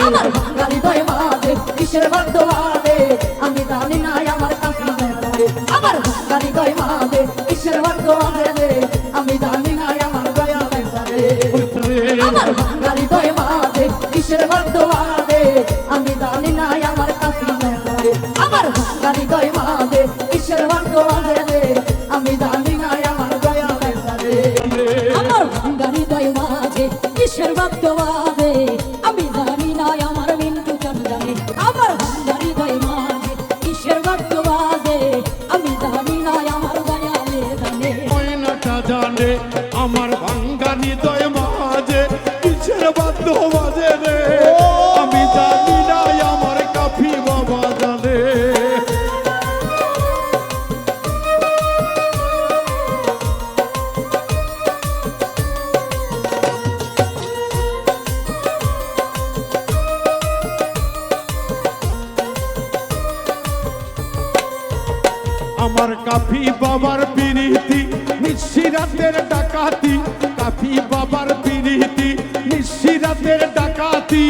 আমার ভাঙা হৃদয় মাঝে কিসের বাদ্য বাজে আমি জানি না আমার কাছে আমার ভাঙা হৃদয় মাঝে কিসের বাদ্য বাজে আমি জানি না আমার দয়া বেচারে আমার ভাঙা হৃদয় মাঝে কিসের বাদ্য বাজে আমি জানি না আমার কাছে আমার ভাঙা হৃদয় মাঝে কিসের বাদ্য বাজে আমি জানি না আমার দয়া বেচারে আমার ভাঙা হৃদয় মাঝে কিসের বাদ্য বাজে আমি জানি না আমার মিন্টু চান জানে আমার ভাঙা হৃদয় মাঝে কিসের বাদ্য বাজে আমি জানি না আমার দয়ালে জানে ময়নাটা জানে আমার ভাঙা হৃদয় মাঝে কিসের বাদ্য বাজে রে আমি জানি না আমার কাফি বাবা জানে আমার কাফি বাবার পিরিতি নিশিরাতের ডাকাতি কাফি বাবার পিরিতি নিশিরাতের ডাকাতি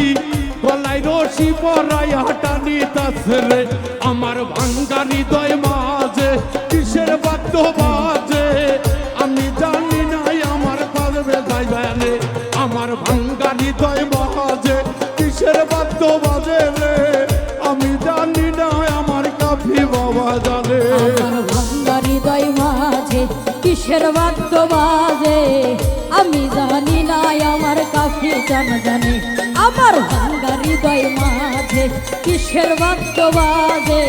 গলায় রশি পরায় হাঁটানি তাসরে আমার ভাঙ্গা হৃদয় মাঝে কিসের বাদ্য বাজে আমি জানি না আমার পারবে জানে আমার ভাঙ্গা হৃদয় মাঝে কিসের বাদ্য বাজে রে আমি জানি না আমার কাফি বাবা জানে আমার ভাঙা হৃদয় মাঝে কিসের বাদ্য বাজে আমি জানি না আমার কাফি জান জানে আমার ভাঙা হৃদয় মাঝে কিসের বাদ্য বাজে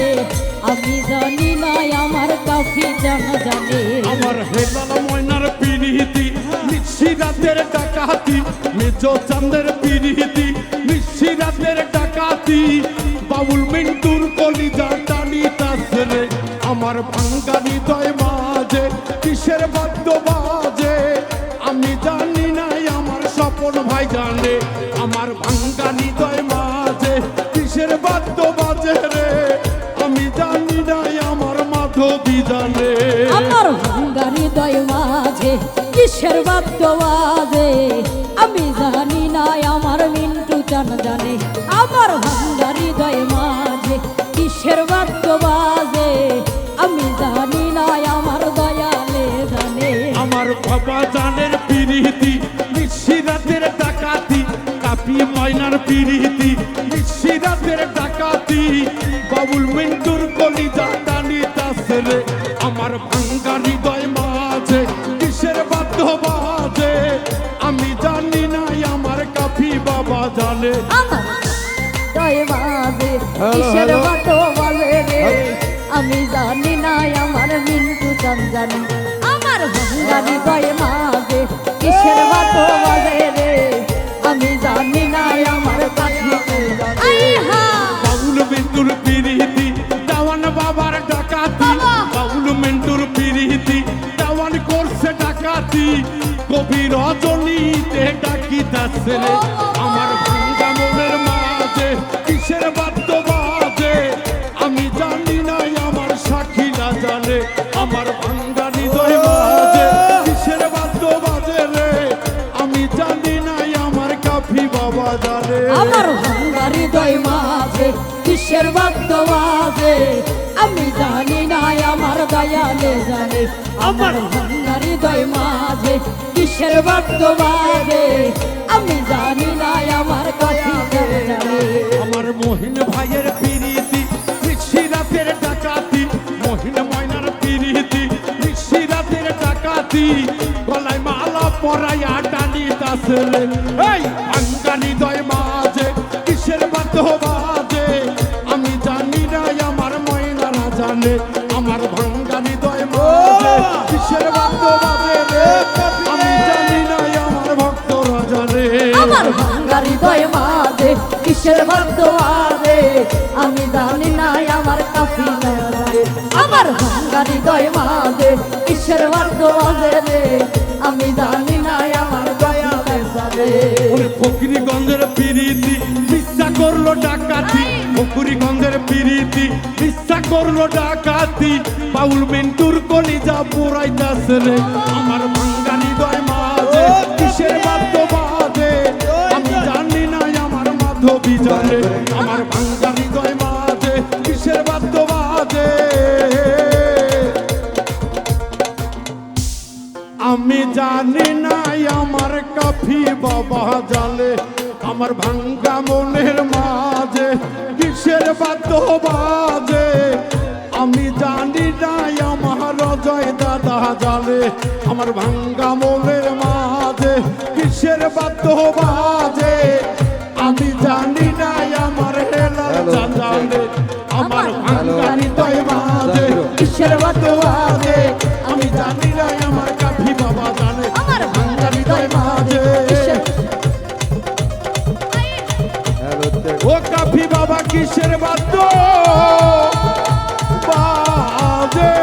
আমি জানি না আমার কাফি জান জানে আমার হেলাল ময়নার পিরিতি নিশিরাতের ডাকাতি মেজ চাঁদের পিরিতি নিশিরাতের ডাকাতি বাবুল মিন্টুর কলিজা টানি তাসরে আমার ভাঙ্গা হৃদয় মাঝে কিসের বাদ্য বাজে আমি জানি না আমার স্বপন ভাই জানে আমার ভাঙ্গা হৃদয় মাঝে কিসের বাদ্য বাজে রে আমি জানি না আমার মাধবী জানে আমার ভাঙা হৃদয় মাঝে কিসের বাদ্য বাজে আমি জানি না আমার মিন্টু চান জানে আমার ভাঙা হৃদয় মাঝে কিসের বাদ্য বাজে আমি জানি না আমার দয়ালে জানে আমার বাবা জানের পিরিতি নিশিরাতের ডাকাতি কাপি ময়নার পিরিতি নিশিরাতের ডাকাতি বাবুল মিন্টুর কলিজা টানি তাসরে আমার ভাঙ্গা হৃদয় মাঝে কিসের বাদ্য বাজে আমি জানি না আমার কাফি বাবা জানে আমার হৃদয় মাঝে কিসের বাদ্য বাজে রে আমি জানি না আমার মিন্টু চান জানে আমার ভাঙা হৃদয় মাঝে কিসের বাদ্য বাজে রে আমি জানি না আমার কাছে বাউল মিন্টুর পিরিতি দাওয়ান বাবার ডাকাতি বাউল মিন্টুর পিরিতি দাওয়ান করছে ডাকাতি কবি রজনীতে ডাকিতাছে রে আমার ভাঙ্গা মনের মাঝে কিসের বাদ্য বাজে আমি জানি না আমার সাক্ষীরা জানে আমার ভাঙ্গা হৃদয় মাঝে কিসের বাদ্য বাজে রে আমি জানি না আমার কাফি বাবা জানে আমার ভাঙা হৃদয় মাঝে কিসের বাদ্য বাজে আমি জানি না আমার দয়ালে জানে আমার ভাঙা হৃদয় মাঝে কিসের বাদ্য বাজে আমি জানি না আমার কাছে জানে আমার মহিন ভাইয়ের পিরিতি নিশিরাতের ডাকাতি মহিন ময়নার পিরিতি নিশিরাতের ডাকাতি গলায় মালা পরাইয়া টানি তাসরে এই ভাঙ্গা হৃদয় মাঝে কিসের বাদ্য বাজে আমি জানি না আমার ময়নারা জানে আমার ভাঙ্গা হৃদয় মাঝে কিসের বাদ্য বাজে রে আমি জানি না আমার ভক্তরা জানে আমার ভাঙা হৃদয় মাঝে কিসের বাদ্য বাজে আমি জানি না আমার কাফি জানে আমার ভাঙা হৃদয় মাঝে কিসের বাদ্য বাজে রে আমি জানি না আমার দয়া জানে ওরে ফকিরগঞ্জের পিরিতি ইচ্ছা করলো ডাকাতি ফকিরগঞ্জের পিরিতি ইচ্ছা করলো ডাকাতি বাউল মিন্টুর কলিজা পুরাইতাছে রে আমার ভাঙ্গা হৃদয় মাঝে কিসের বাদ্য বাজে আমি জানি না আমার বান্ধবী জানে আমার ভাঙ্গা হৃদয় মাঝে কিসের বাদ্য বাজে আমি জানি না আমার কাফি বাবা জানে আমার ভাঙ্গা মনের মাঝে কিসের বাদ্য বাজে আমি জানি না আমার অজয় দাদা জানে আমার ভাঙ্গা মনের মাঝে কিসের বাদ্য বাজে আমি জানি না আমার হেলাল জানে আমার ভাঙ্গা হৃদয় মাঝে কিসের বাদ্য বাজে আমি জানি না আমার কাফি বাবা জানে আমার ভাঙ্গা হৃদয় মাঝে কিসের ও কাফি বাবা কিসের বাদ্য বাজে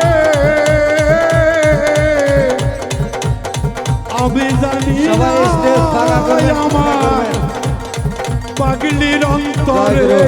আমি জানি না সবাই স্টেজ ফাঁকা করবেন, আমার পাগলির অন্তরে